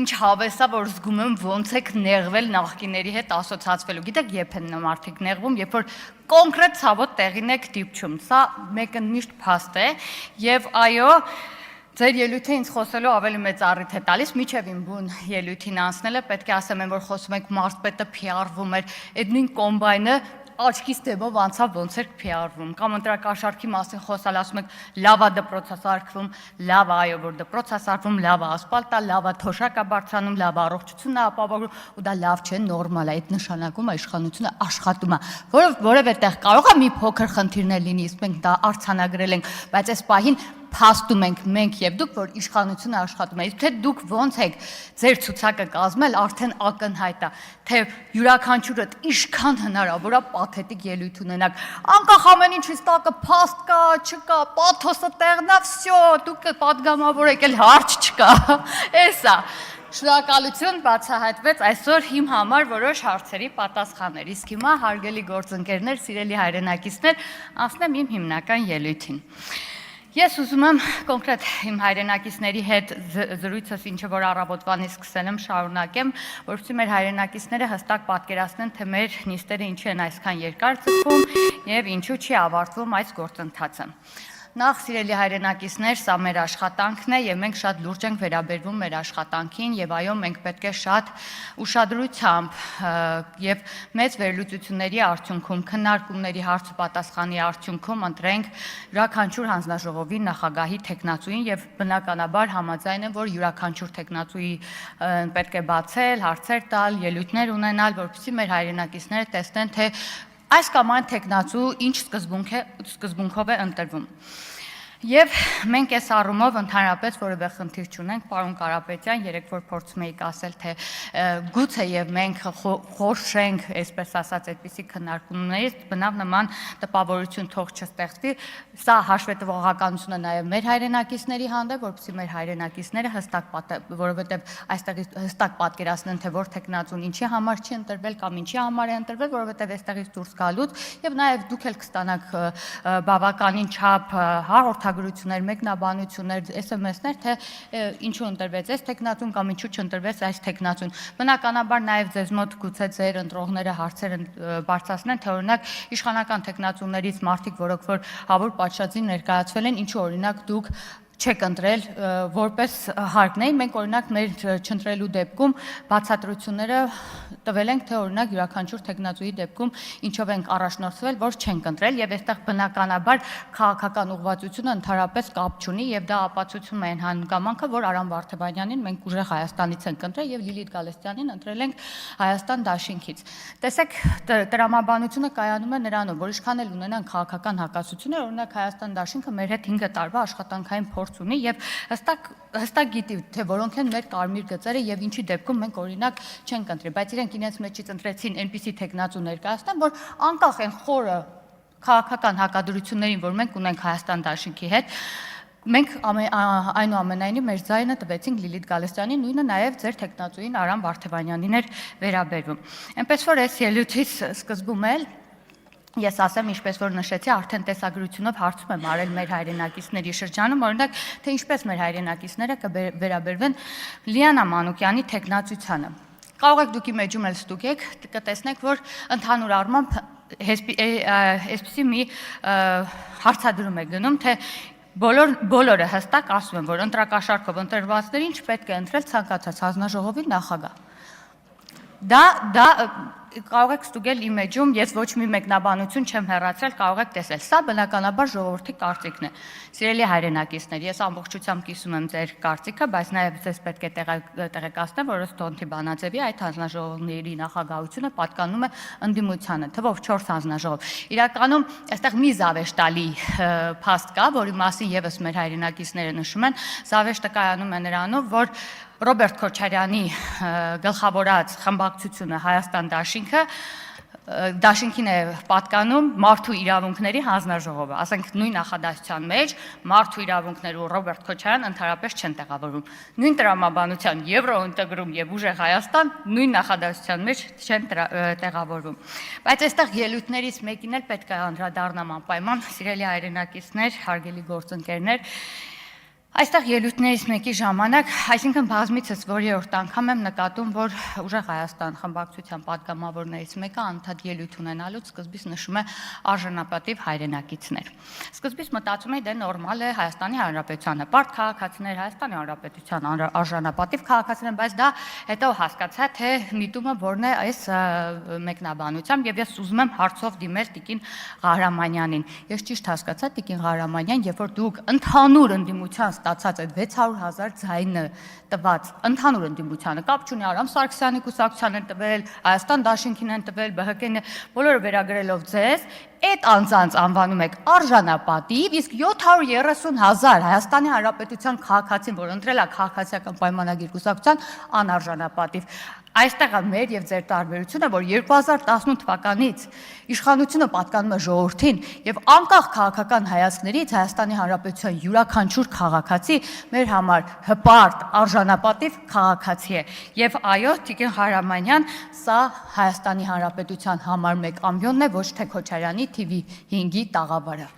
ինչ հավես է, որ զգում եմ ոնց եք նեղվել նախկիների հետ ասոցացվելու։ Գիտեք, երբ են մարդիկ նեղվում, երբ որ կոնկրետ ցավոտ տեղին եք դիպչում։ Սա մեկընդմիշտ փաստ է, եւ այո, ձեր ելույթը ինձ խոսելու ավելի մեծ առիթ է տալիս, միջև իմ բուն ելույթին անցնելը, պետք է ասեմ, որ խոսում եք մարզպետը PR-վում էր, այդ նույն կոմբայնը աչքից դեմով անցավ ոնց էր PR-վում, կամ ընտրակաշարքի մասին խոսալ, ասում եք լավ է դպրոցը սարքվում, լավ է, այո, որ դպրոցը սարքվում, լավ է ասֆալտ է, լավ է թոշակ է բարձրանում, լավ է առողջությունն է ապահովում, ու դա լավ չէ, նորմալ է, այդ նշանակում է իշխանությունը աշխատում է, որևէ տեղ կարող է մի փոքր խնդիրներ լինի, իսկ մենք դա արձանագրել ենք, բայց այս պահին փաստում ենք մենք եւ դուք, որ իշխանությունը աշխատում է, իսկ թե դուք ոնց եք ձեր ցուցակը կազմել, արդեն ակնհայտ է, թե յուրաքանչյուրդ ինչքան հնարավոր է պաթետիկ ելույթ ունենաք, անկախ ամեն ինչից տակը փաստ կա, չկա, պաթոսը տեղն է, վсё, դուք պատգամավոր եք, էլ հարց չկա, էսա։ Շնորհակալություն, բացահայտվեց այսօր իմ համար որոշ հարցերի պատասխաններ, իսկ հիմա հարգելի գործընկերներ, սիրելի հայրենակիցներ, անցնեմ իմ հիմնական ելույթին։ Ես ուզում եմ կոնկրետ իմ հայրենակիցների հետ զրույցս ինչ որ առավոտվանից սկսել եմ շարունակեմ, որովհետեւ մեր հայրենակիցները հստակ պատկերացնեն, թե մեր նիստերը ինչի են այսքան երկար ձգվում եւ ինչու չի ավարտվում այս գործընթացը։ Նախ սիրելի հայրենակիցներ, սա մեր աշխատանքն է եւ մենք շատ լուրջ ենք վերաբերվում մեր աշխատանքին եւ այո, մենք պետք է շատ ուշադրությամբ եւ մեծ վերլուծությունների արդյունքում, քննարկումների հարց ու պատասխանի արդյունքում ընտրենք յուրաքանչյուր հանձնաժողովի նախագահի տեխնացուին եւ բնականաբար համաձայն եմ, որ յուրաքանչյուր տեխնացուի պետք է բացել, հարցեր տալ, ելույթներ ունենալ, որովհետեւ մեր հայրենակիցները տեսնեն, թե այս կամ այն տեխնացու ինչ սկզբունքով է ընտրվում։ Եվ մենք այս առումով ընդհանրապես որևէ խնդիր չունենք, պարոն Կարապետյան, երեք որ փորձում էիք ասել, թե գուցե եւ մենք խորշենք, այսպես ասած, այդպիսի քննարկումներից, բնավ նման տպավորություն թող չստեղծվի, սա հաշվետվողականություն է նաեւ մեր հայրենակիցների հանդեպ, որովհետեւ մեր հայրենակիցները որովհետեւ այստեղից հստակ պատկերացնեն, թե որ տեխնացուն ինչի համար չի ընտրվել կամ ինչի համար է ընտրվել, որովհետեւ այստեղից դուրս գալուց եւ նաեւ դուք էլ կստանաք բավականին չափ հաղորդագրություններ, մեկնաբանություններ, SMS-ներ, թե ինչու ընտրվեց այս տեխնացուն կամ ինչու չընտրվեց այս տեխնացուն։ Բնականաբար նաև ձեզ մոտ գուցե ձեր ընտրողները հարցեր բարձրացնեն, թե օրինակ իշխանական տեխնացուներից մարդիկ, որոնք որ հավուր պատշաճին ներկայացվել են, ինչու օրինակ դուք չեք ընտրել որպես հարկն է, մենք օրինակ մեր չընտրելու դեպքում բացատրությունները տվել ենք, թե օրինակ յուրաքանչյուր տեխնացուի դեպքում ինչով ենք առաջնորդվել, որ չենք ընտրել եւ այստեղ բնականաբար քաղաքական ուղղվածությունը ընդհանրապես կապ չունի եւ դա ապացուցում է այն հանգամանքը, որ Արամ Վարդեվանյանին մենք ուժեղ Հայաստանից ենք ընտրել եւ Լիլիթ Գալստյանին ընտրել ենք Հայաստան դաշինքից։ Տեսեք, տրամաբանությունը կայանում է նրանով, որ ինչքան էլ ունենան քաղաքական հակասություններ, օրինակ Հայաստան դաշինքը մեր հետ 5 տարվա աշխատանքային փորձ ունի եւ հստակ գիտի, թե որոնք են մեր կարմիր գծերը եւ ինչի դեպքում մենք օրինակ չենք ընտրի, բայց իրենք իրենց մեջից ընտրեցին այնպիսի տեխնացու ներկայացնեն, որ անկախ են խորը քաղաքական հակադրություններին, որ մենք ունենք Հայաստան դաշինքի հետ, մենք այնուամենայնիվ մեր ձայնը տվեցինք Լիլիթ Գալստյանին, նույնը նաև ձեր տեխնացուին Արամ Վարդեվանյանին էր վերաբերվում։ Այնպես որ այս ելույթից սկզբում էլ ես ասեմ, ինչպես որ նշեցի, արդեն տեսագրությունով հարցում եմ արել մեր հայրենակիցների շրջանում, օրինակ, թե ինչպես մեր հայրենակիցները կվերաբերվեն Լիանա Մանուկյանի տեխնացությանը։ Կարող եք դուք իմ էջում էլ ստուգեք, կտեսնեք, որ ընդհանուր առմամբ այսպիսի մի հարցադրում է գնում, թե բոլորը հստակ ասում են, որ ընտրակաշարքով ընտրվածներին չպետք է ընտրել ցանկացած հանձնաժողովի նախագահ։ Դա կարող եք ստուգել իմ էջում, ես ոչ մի մեկնաբանություն չեմ հեռացրել, կարող եք տեսել։ Սա բնականաբար ժողովրդի կարծիքն է։ Սիրելի հայրենակիցներ, ես ամբողջությամբ կիսում եմ ձեր կարծիքը, բայց նաև ձեզ պետք է տեղեկացնեմ, որ ըստ Տոնթի Բանաձևի այդ հանձնաժողովների նախագահությունը պատկանում է ընդդիմությանը, թվով 4 հանձնաժողով։ Իրականում այստեղ մի զավեշտալի փաստ կա, որի մասին եւս մեր հայրենակիցները նշում են, զավեշտը կայանում է նրանով, որ Ռոբերտ Քոչարյանի գլխավորած խմբակցությունը Հայաստան դաշինքին է պատկանում մարդու իրավունքների հանձնաժողովը, ասենք նույն նախադասության մեջ մարդու իրավունքներ ու Ռոբերտ Քոչարյան ընդհանրապես չեն տեղավորվում։ Նույն տրամաբանության Եվրոինտեգրում եւ Ուժեղ Հայաստան նույն նախադասության մեջ չեն տեղավորվում։ Բայց այստեղ ելույթներից մեկին էլ պետք է անդրադառնամ անպայման, սիրելի հայրենակիցներ, հարգելի գործընկերներ, Այստեղ ելույթներից մեկի ժամանակ, այսինքն բազմիցս որերորդ անգամ եմ նկատում, որ Ուժեղ Հայաստան խմբակցության պատգամավորներից մեկը անդադ ելույթ ունենալուց սկզբից նշում է արժանապատիվ հայրենակիցներ։ Սկզբից մտածում էի, դե նորմալ է, Հայաստանի Հանրապետությանը բարդ քաղաքացիներ, Հայաստանի Հանրապետության արժանապատիվ քաղաքացիներ, բայց դա հետո հասկացա, թե միտումը որն է այս մեկնաբանությամբ, եւ ես ուզում եմ հարցով դիմել Տիկին Ղահրամանյանին։ Ես ճիշտ հասկացա, Տիկին Ղահրամանյան, երբ որ դուք ընդհանուր ընդդիմության ստացած այդ 600,000 ձայնը տված ընդհանուր ընդդիմությանը կապ չունի Արամ Սարգսյանի կուսակցության են տվել, Հայաստան դաշինքին են տվել, ԲՀԿ-ին, բոլորը վերագրելով ձեզ, այդ անձանց անվանում եք արժանապատիվ, իսկ 730,000 Հայաստանի Հանրապետության քաղաքացին, որ ընտրել է քաղաքացիական պայմանագիր կուսակցության, անարժանապատիվ։ Այստեղ է մեր եւ ձեր տարբերությունը, որ 2018 թվականից իշխանությունը պատկանում է ժողովրդին եւ անկախ քաղաքական հայացքներից Հայաստանի Հանրապետության յուրաքանչյուր քաղաքացի մեր համար հպարտ, արժանապատիվ քաղաքացի է։ Եվ այո, Տիկին Ղահրամանյան, սա Հայաստանի Հանրապետության համար մեկ ամբիոնն է, ոչ թե Քոչարյանի TV 5-ի տաղավարը։